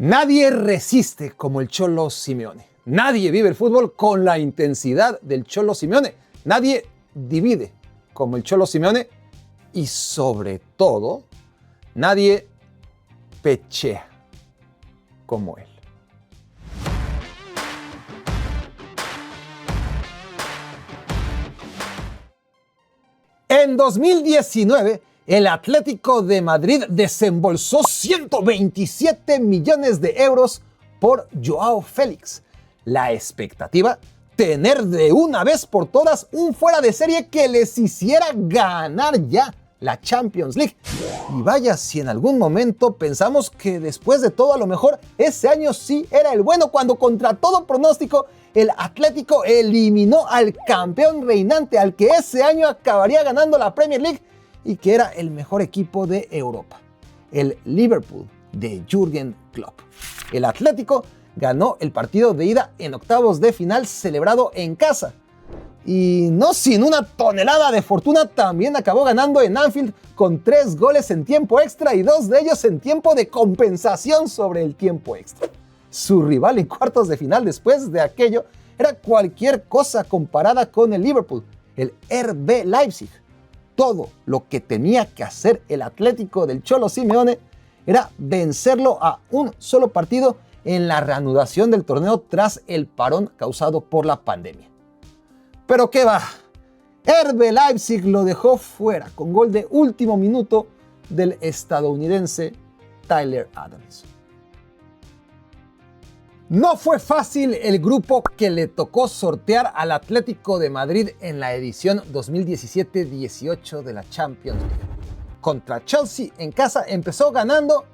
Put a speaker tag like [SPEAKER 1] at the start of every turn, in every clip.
[SPEAKER 1] Nadie resiste como el Cholo Simeone. Nadie vive el fútbol con la intensidad del Cholo Simeone. Nadie divide como el Cholo Simeone. Y sobre todo, nadie pechea como él. En 2019, el Atlético de Madrid desembolsó 127 millones de euros por Joao Félix. La expectativa, tener de una vez por todas un fuera de serie que les hiciera ganar ya la Champions League. Y vaya si en algún momento pensamos que después de todo a lo mejor ese año sí era el bueno, cuando contra todo pronóstico el Atlético eliminó al campeón reinante, al que ese año acabaría ganando la Premier League y que era el mejor equipo de Europa, el Liverpool de Jürgen Klopp. El Atlético ganó el partido de ida en octavos de final celebrado en casa. Y no sin una tonelada de fortuna, también acabó ganando en Anfield con 3 goles en tiempo extra y 2 de ellos en tiempo de compensación sobre el tiempo extra. Su rival en cuartos de final después de aquello era cualquier cosa comparada con el Liverpool, el RB Leipzig. Todo lo que tenía que hacer el Atlético del Cholo Simeone era vencerlo a un solo partido en la reanudación del torneo tras el parón causado por la pandemia. Pero qué va, RB Leipzig lo dejó fuera con gol de último minuto del estadounidense Tyler Adams. No fue fácil el grupo que le tocó sortear al Atlético de Madrid en la edición 2017-18 de la Champions League. Contra Chelsea en casa empezó ganando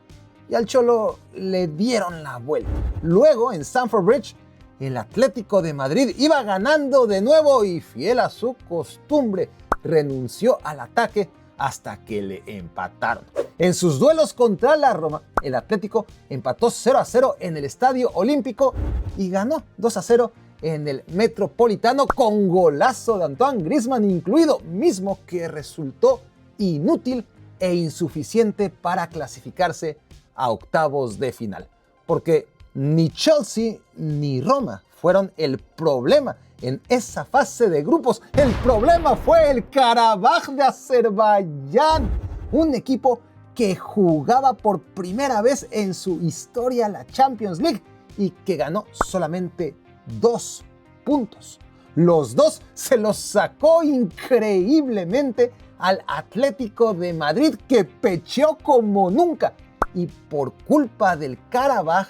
[SPEAKER 1] y al Cholo le dieron la vuelta. Luego en Stamford Bridge el Atlético de Madrid iba ganando de nuevo y, fiel a su costumbre, renunció al ataque hasta que le empataron. En sus duelos contra la Roma, el Atlético empató 0-0 en el Estadio Olímpico y ganó 2-0 en el Metropolitano con golazo de Antoine Griezmann incluido, mismo que resultó inútil e insuficiente para clasificarse a octavos de final. Porque ni Chelsea ni Roma fueron el problema en esa fase de grupos. El problema fue el Karabaj de Azerbaiyán, un equipo que jugaba por primera vez en su historia la Champions League y que ganó solamente 2 puntos. Los 2 se los sacó increíblemente al Atlético de Madrid, que pecheó como nunca y por culpa del Karabaj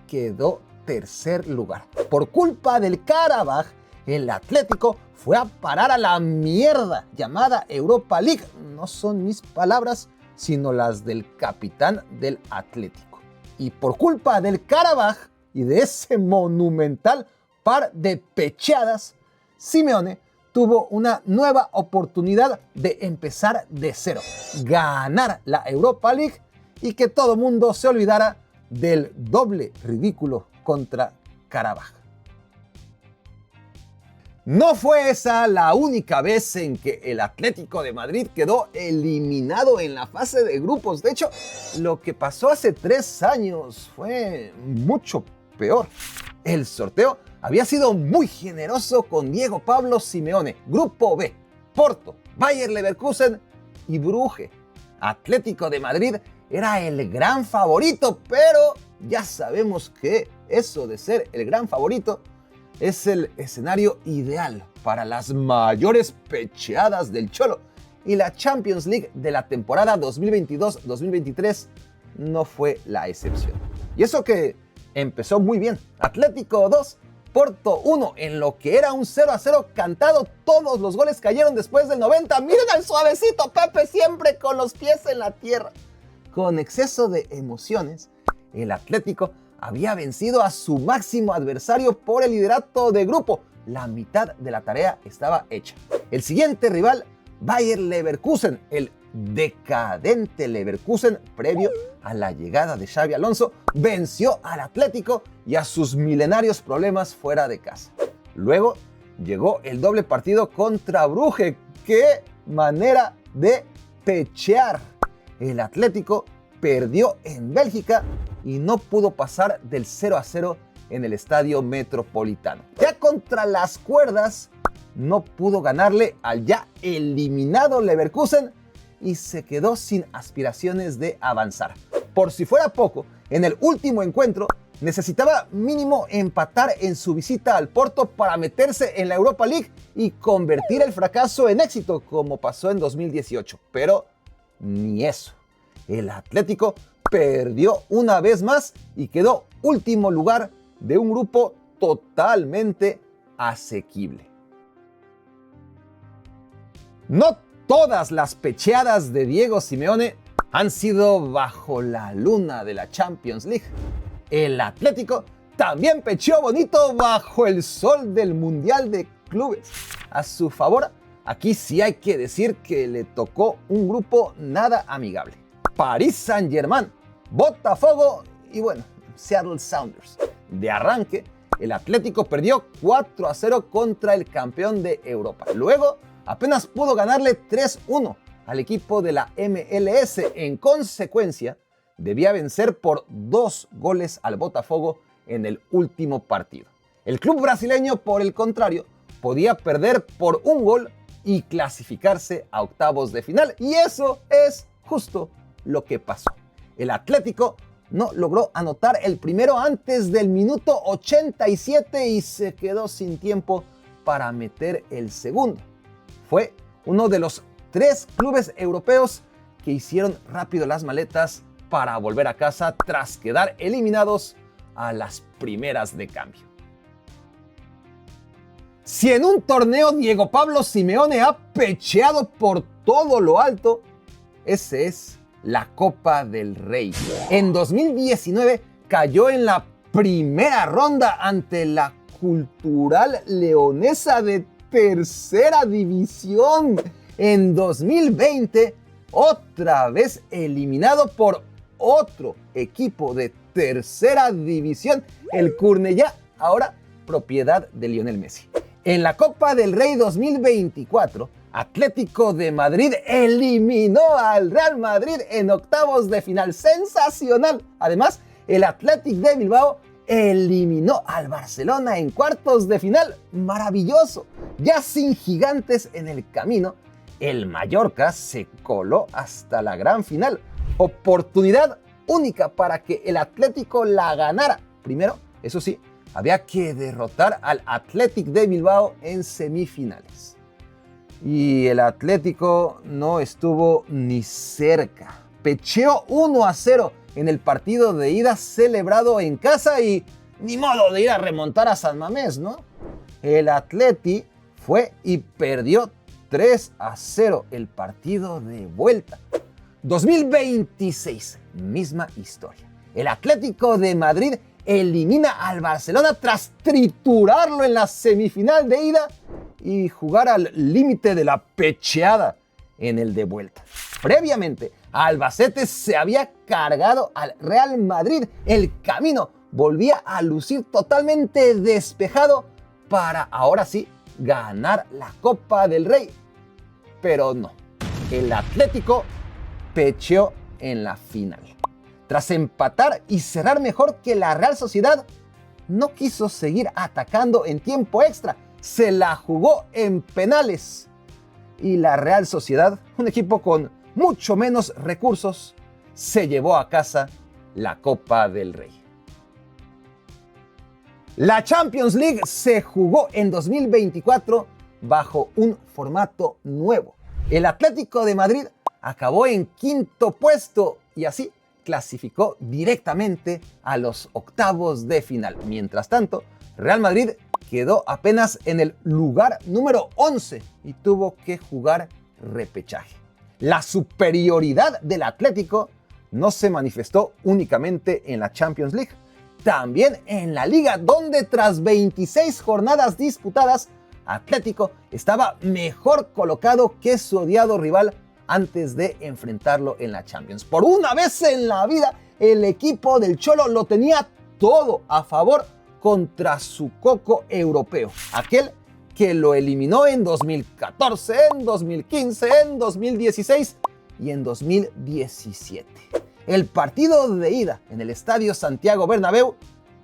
[SPEAKER 1] quedó tercer lugar. Por culpa del Karabaj, el Atlético fue a parar a la mierda llamada Europa League. No son mis palabras, sino las del capitán del Atlético. Y por culpa del Karabaj y de ese monumental par de pecheadas, Simeone tuvo una nueva oportunidad de empezar de cero, ganar la Europa League y que todo mundo se olvidara del doble ridículo contra Karabaj. No fue esa la única vez en que el Atlético de Madrid quedó eliminado en la fase de grupos. De hecho, lo que pasó hace 3 años fue mucho peor. El sorteo había sido muy generoso con Diego Pablo Simeone. Grupo B: Porto, Bayer Leverkusen y Bruges. Atlético de Madrid era el gran favorito, pero ya sabemos que eso de ser el gran favorito es el escenario ideal para las mayores pecheadas del Cholo. Y la Champions League de la temporada 2022-2023 no fue la excepción. Y eso que empezó muy bien. Atlético 2, Porto 1, en lo que era un 0-0 cantado. Todos los goles cayeron después del 90. Miren al suavecito Pepe, siempre con los pies en la tierra. Con exceso de emociones, el Atlético había vencido a su máximo adversario por el liderato de grupo. La mitad de la tarea estaba hecha. El siguiente rival, Bayer Leverkusen, el decadente Leverkusen previo a la llegada de Xabi Alonso, venció al Atlético y a sus milenarios problemas fuera de casa. Luego llegó el doble partido contra Bruges. ¡Qué manera de pechear! El Atlético perdió en Bélgica y no pudo pasar del 0-0 en el Estadio Metropolitano. Ya contra las cuerdas, no pudo ganarle al ya eliminado Leverkusen y se quedó sin aspiraciones de avanzar. Por si fuera poco, en el último encuentro necesitaba mínimo empatar en su visita al Porto para meterse en la Europa League y convertir el fracaso en éxito, como pasó en 2018. Pero ni eso. El Atlético perdió una vez más y quedó último lugar de un grupo totalmente asequible. No todas las pecheadas de Diego Simeone han sido bajo la luna de la Champions League. El Atlético también pecheó bonito bajo el sol del Mundial de Clubes. A su favor, aquí sí hay que decir que le tocó un grupo nada amigable. Paris Saint-Germain, Botafogo y bueno, Seattle Sounders. De arranque, el Atlético perdió 4-0 contra el campeón de Europa. Luego, apenas pudo ganarle 3-1 al equipo de la MLS. En consecuencia, debía vencer por 2 goles al Botafogo en el último partido. El club brasileño, por el contrario, podía perder por 1 gol y clasificarse a octavos de final. Y eso es justo lo que pasó. El Atlético no logró anotar el primero antes del minuto 87 y se quedó sin tiempo para meter el segundo. Fue uno de los 3 clubes europeos que hicieron rápido las maletas para volver a casa tras quedar eliminados a las primeras de cambio. Si en un torneo Diego Pablo Simeone ha pecheado por todo lo alto, ese es la Copa del Rey. En 2019 cayó en la primera ronda ante la Cultural Leonesa de tercera división. En 2020, otra vez eliminado por otro equipo de tercera división, el Cornellà, ahora propiedad de Lionel Messi. En la Copa del Rey 2024, Atlético de Madrid eliminó al Real Madrid en octavos de final. ¡Sensacional! Además, el Athletic de Bilbao eliminó al Barcelona en cuartos de final. ¡Maravilloso! Ya sin gigantes en el camino, el Mallorca se coló hasta la gran final. Oportunidad única para que el Atlético la ganara. Primero, eso sí, había que derrotar al Athletic de Bilbao en semifinales. Y el Atlético no estuvo ni cerca. Pecheó 1-0 en el partido de ida celebrado en casa y ni modo de ir a remontar a San Mamés, ¿no? El Atleti fue y perdió 3-0 el partido de vuelta. 2026, misma historia. El Atlético de Madrid elimina al Barcelona tras triturarlo en la semifinal de ida y jugar al límite de la pecheada en el de vuelta. Previamente, Albacete se había cargado al Real Madrid. El camino volvía a lucir totalmente despejado para ahora sí ganar la Copa del Rey. Pero no, el Atlético pecheó en la final. Tras empatar y cerrar mejor que la Real Sociedad, no quiso seguir atacando en tiempo extra. Se la jugó en penales. Y la Real Sociedad, un equipo con mucho menos recursos, se llevó a casa la Copa del Rey. La Champions League se jugó en 2024 bajo un formato nuevo. El Atlético de Madrid acabó en quinto puesto y así clasificó directamente a los octavos de final. Mientras tanto, Real Madrid quedó apenas en el lugar número 11 y tuvo que jugar repechaje. La superioridad del Atlético no se manifestó únicamente en la Champions League, también en la Liga, donde tras 26 jornadas disputadas, Atlético estaba mejor colocado que su odiado rival antes de enfrentarlo en la Champions. Por una vez en la vida, el equipo del Cholo lo tenía todo a favor contra su coco europeo, aquel que lo eliminó en 2014, en 2015, en 2016 y en 2017. El partido de ida en el Estadio Santiago Bernabéu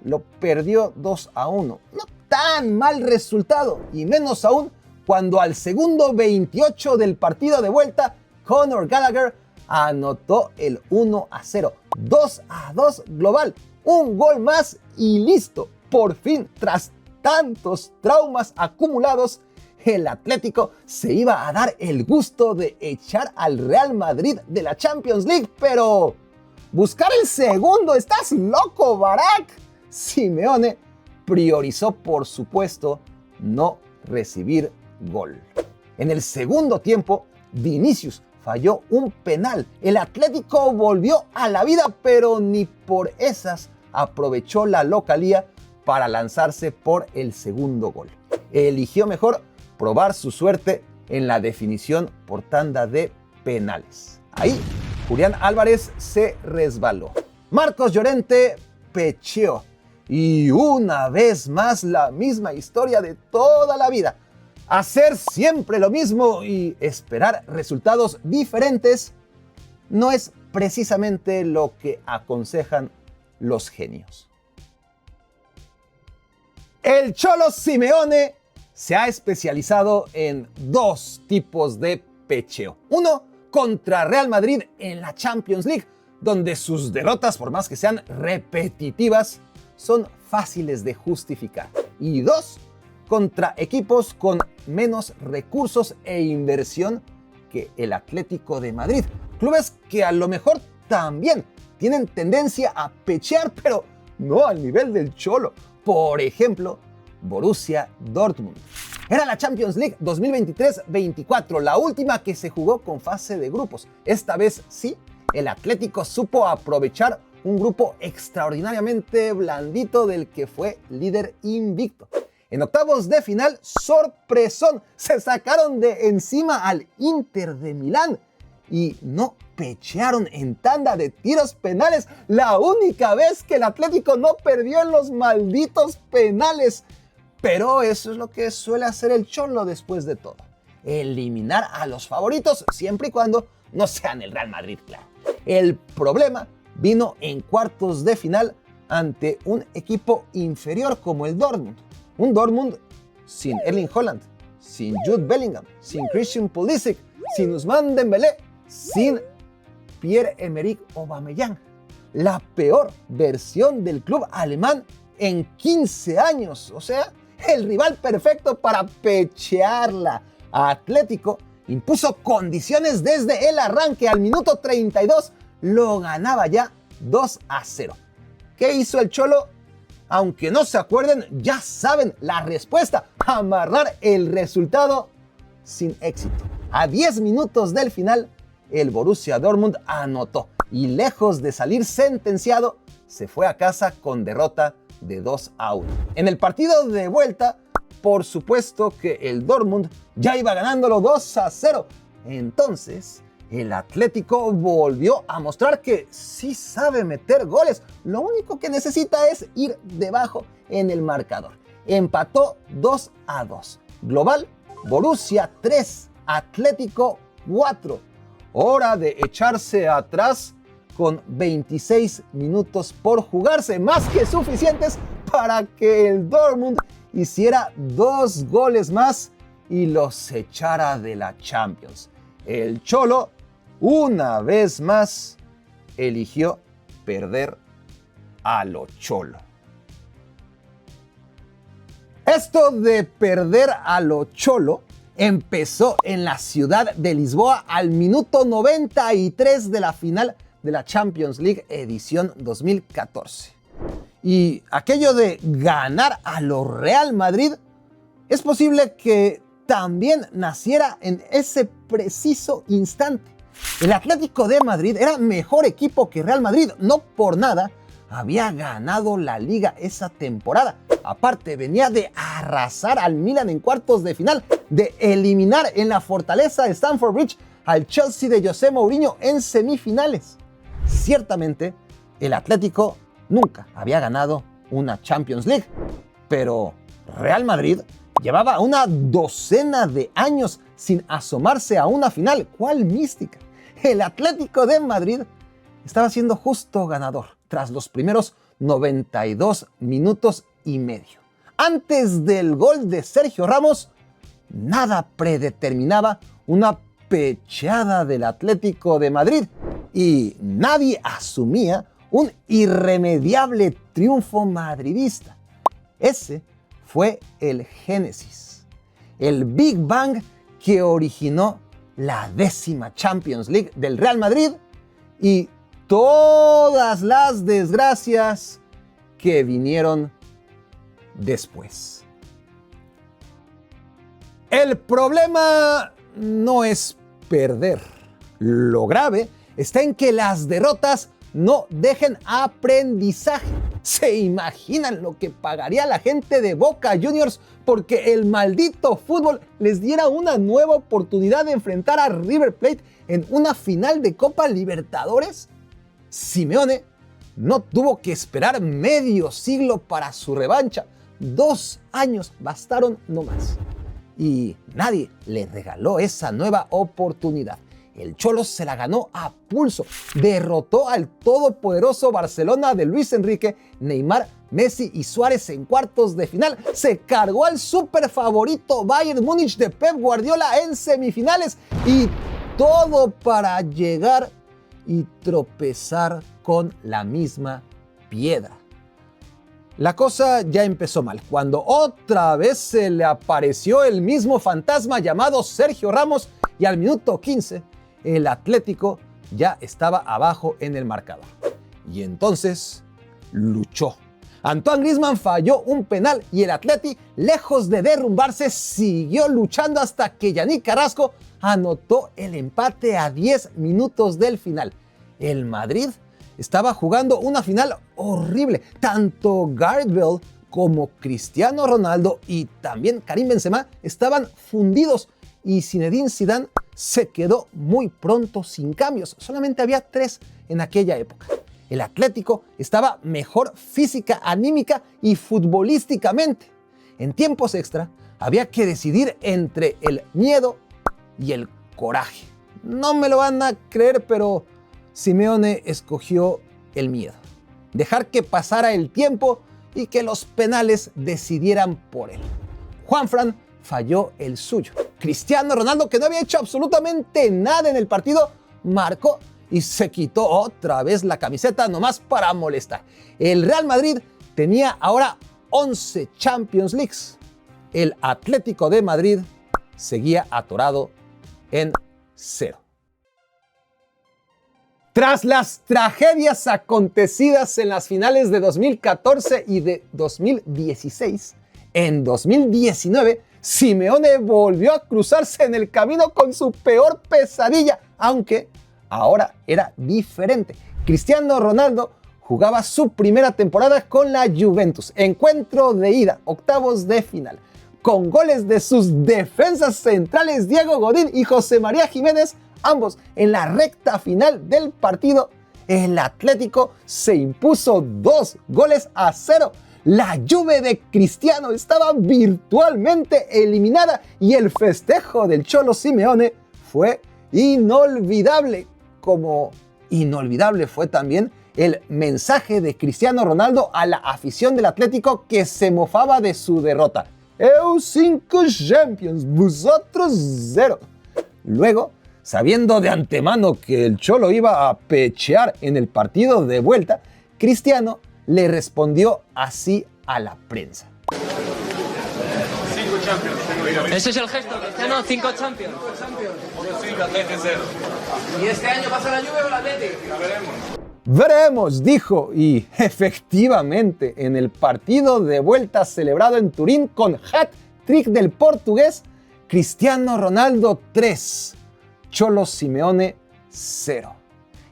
[SPEAKER 1] lo perdió 2-1. No tan mal resultado, y menos aún cuando al segundo 28 del partido de vuelta, Conor Gallagher anotó el 1-0. 2-2 global. Un gol más y listo. Por fin, tras tantos traumas acumulados, el Atlético se iba a dar el gusto de echar al Real Madrid de la Champions League, pero buscar el segundo, ¿estás loco, Barak? Simeone priorizó, por supuesto, no recibir gol. En el segundo tiempo, Vinicius falló un penal. El Atlético volvió a la vida, pero ni por esas aprovechó la localía para lanzarse por el segundo gol. Eligió mejor probar su suerte en la definición por tanda de penales. Ahí, Julián Álvarez se resbaló. Marcos Llorente pecheó. Y una vez más la misma historia de toda la vida. Hacer siempre lo mismo y esperar resultados diferentes no es precisamente lo que aconsejan los genios. El Cholo Simeone se ha especializado en dos tipos de pecheo. Uno contra Real Madrid en la Champions League, donde sus derrotas, por más que sean repetitivas, son fáciles de justificar. Y dos, contra equipos con menos recursos e inversión que el Atlético de Madrid. Clubes que a lo mejor también tienen tendencia a pechear, pero no al nivel del Cholo. Por ejemplo, Borussia Dortmund. Era la Champions League 2023-24, la última que se jugó con fase de grupos. Esta vez sí, el Atlético supo aprovechar un grupo extraordinariamente blandito del que fue líder invicto. En octavos de final, sorpresón, se sacaron de encima al Inter de Milán y no pechearon en tanda de tiros penales. La única vez que el Atlético no perdió en los malditos penales. Pero eso es lo que suele hacer el Cholo después de todo. Eliminar a los favoritos siempre y cuando no sean el Real Madrid, claro. El problema vino en cuartos de final ante un equipo inferior como el Dortmund. Un Dortmund sin Erling Haaland, sin Jude Bellingham, sin Christian Pulisic, sin Ousmane Dembélé, sin Pierre-Emerick Aubameyang. La peor versión del club alemán en 15 años. O sea, el rival perfecto para pechearla. Atlético impuso condiciones desde el arranque. Al minuto 32 lo ganaba ya 2-0. ¿Qué hizo el Cholo? Aunque no se acuerden, ya saben la respuesta. Amarrar el resultado sin éxito. A 10 minutos del final, el Borussia Dortmund anotó. Y lejos de salir sentenciado, se fue a casa con derrota de 2-1. En el partido de vuelta, por supuesto que el Dortmund ya iba ganándolo 2-0. Entonces, el Atlético volvió a mostrar que sí sabe meter goles. Lo único que necesita es ir debajo en el marcador. Empató 2-2. Global, Borussia 3, Atlético 4. Hora de echarse atrás con 26 minutos por jugarse, más que suficientes para que el Dortmund hiciera 2 goles más y los echara de la Champions. El Cholo, una vez más, eligió perder a lo Cholo. Esto de perder a lo Cholo empezó en la ciudad de Lisboa al minuto 93 de la final de la Champions League edición 2014. Y aquello de ganar a lo Real Madrid, es posible que también naciera en ese preciso instante. El Atlético de Madrid era mejor equipo que Real Madrid, no por nada había ganado la Liga esa temporada. Aparte, venía de arrasar al Milan en cuartos de final, de eliminar en la fortaleza de Stamford Bridge al Chelsea de José Mourinho en semifinales. Ciertamente, el Atlético nunca había ganado una Champions League, pero Real Madrid llevaba una docena de años sin asomarse a una final. ¿Cuál mística? El Atlético de Madrid estaba siendo justo ganador tras los primeros 92 minutos y medio. Antes del gol de Sergio Ramos, nada predeterminaba una pecheada del Atlético de Madrid y nadie asumía un irremediable triunfo madridista. Ese fue el génesis, el Big Bang que originó la 10ª Champions League del Real Madrid y todas las desgracias que vinieron después. El problema no es perder. Lo grave está en que las derrotas no dejen aprendizaje. ¿Se imaginan lo que pagaría la gente de Boca Juniors porque el maldito fútbol les diera una nueva oportunidad de enfrentar a River Plate en una final de Copa Libertadores? Simeone no tuvo que esperar medio siglo para su revancha. 2 años bastaron no más. Y nadie le regaló esa nueva oportunidad. El Cholo se la ganó a pulso. Derrotó al todopoderoso Barcelona de Luis Enrique, Neymar, Messi y Suárez en cuartos de final. Se cargó al súper favorito Bayern Múnich de Pep Guardiola en semifinales. Y todo para llegar y tropezar con la misma piedra. La cosa ya empezó mal, cuando otra vez se le apareció el mismo fantasma llamado Sergio Ramos y al minuto 15 el Atlético ya estaba abajo en el marcador. Y entonces luchó. Antoine Griezmann falló un penal y el Atleti, lejos de derrumbarse, siguió luchando hasta que Yannick Carrasco anotó el empate a 10 minutos del final. El Madrid estaba jugando una final horrible. Tanto Gareth Bale como Cristiano Ronaldo y también Karim Benzema estaban fundidos y Zinedine Zidane se quedó muy pronto sin cambios. Solamente había 3 en aquella época. El Atlético estaba mejor física, anímica y futbolísticamente. En tiempos extra había que decidir entre el miedo y el coraje. No me lo van a creer, pero Simeone escogió el miedo. Dejar que pasara el tiempo y que los penales decidieran por él. Juanfran falló el suyo. Cristiano Ronaldo, que no había hecho absolutamente nada en el partido, marcó y se quitó otra vez la camiseta nomás para molestar. El Real Madrid tenía ahora 11 Champions Leagues. El Atlético de Madrid seguía atorado en 0. Tras las tragedias acontecidas en las finales de 2014 y de 2016, en 2019, Simeone volvió a cruzarse en el camino con su peor pesadilla, aunque ahora era diferente. Cristiano Ronaldo jugaba su primera temporada con la Juventus, encuentro de ida, octavos de final. Con goles de sus defensas centrales Diego Godín y José María Jiménez, ambos en la recta final del partido, el Atlético se impuso 2-0. La Juve de Cristiano estaba virtualmente eliminada y el festejo del Cholo Simeone fue inolvidable. Como inolvidable fue también el mensaje de Cristiano Ronaldo a la afición del Atlético que se mofaba de su derrota. Eu 5 Champions, vosotros 0. Luego, sabiendo de antemano que el Cholo iba a pechear en el partido de vuelta, Cristiano le respondió así a la prensa.
[SPEAKER 2] 5 Champions.
[SPEAKER 3] Ese es el gesto, Cristiano, 5 Champions.
[SPEAKER 2] 5, Atleti 0.
[SPEAKER 3] ¿Y este año pasa la Juve o la Atleti?
[SPEAKER 2] Ya veremos.
[SPEAKER 1] Veremos, dijo, y efectivamente en el partido de vuelta celebrado en Turín con hat-trick del portugués, Cristiano Ronaldo 3, Cholo Simeone 0.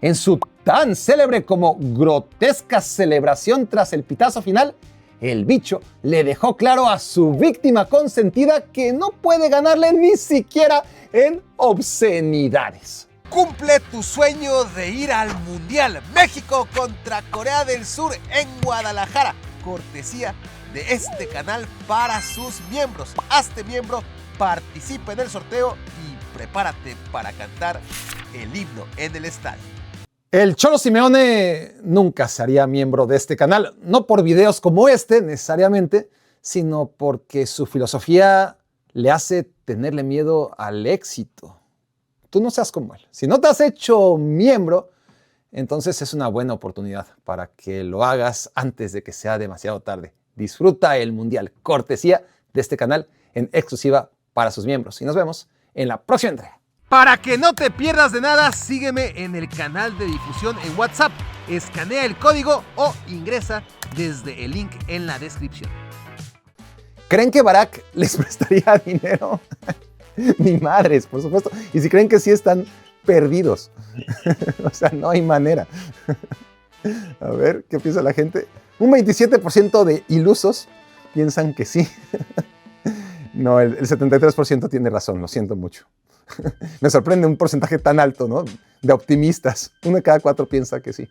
[SPEAKER 1] En su tan célebre como grotesca celebración tras el pitazo final, el bicho le dejó claro a su víctima consentida que no puede ganarle ni siquiera en obscenidades.
[SPEAKER 4] Cumple tu sueño de ir al Mundial. México contra Corea del Sur en Guadalajara. Cortesía de este canal para sus miembros. Hazte miembro, participa en el sorteo y prepárate para cantar el himno en el estadio.
[SPEAKER 1] El Cholo Simeone nunca sería miembro de este canal, no por videos como este necesariamente, sino porque su filosofía le hace tenerle miedo al éxito. Tú no seas como él. Si no te has hecho miembro, entonces es una buena oportunidad para que lo hagas antes de que sea demasiado tarde. Disfruta el Mundial, cortesía de este canal en exclusiva para sus miembros. Y nos vemos en la próxima entrega.
[SPEAKER 4] Para que no te pierdas de nada, sígueme en el canal de difusión en WhatsApp. Escanea el código o ingresa desde el link en la descripción.
[SPEAKER 1] ¿Creen que Barack les prestaría dinero? Ni madres, por supuesto. Y si creen que sí, están perdidos. O sea, no hay manera. A ver, ¿qué piensa la gente? Un 27% de ilusos piensan que sí. No, el 73% tiene razón, lo siento mucho. Me sorprende un porcentaje tan alto, ¿no? De optimistas. 1 de cada 4 piensa que sí.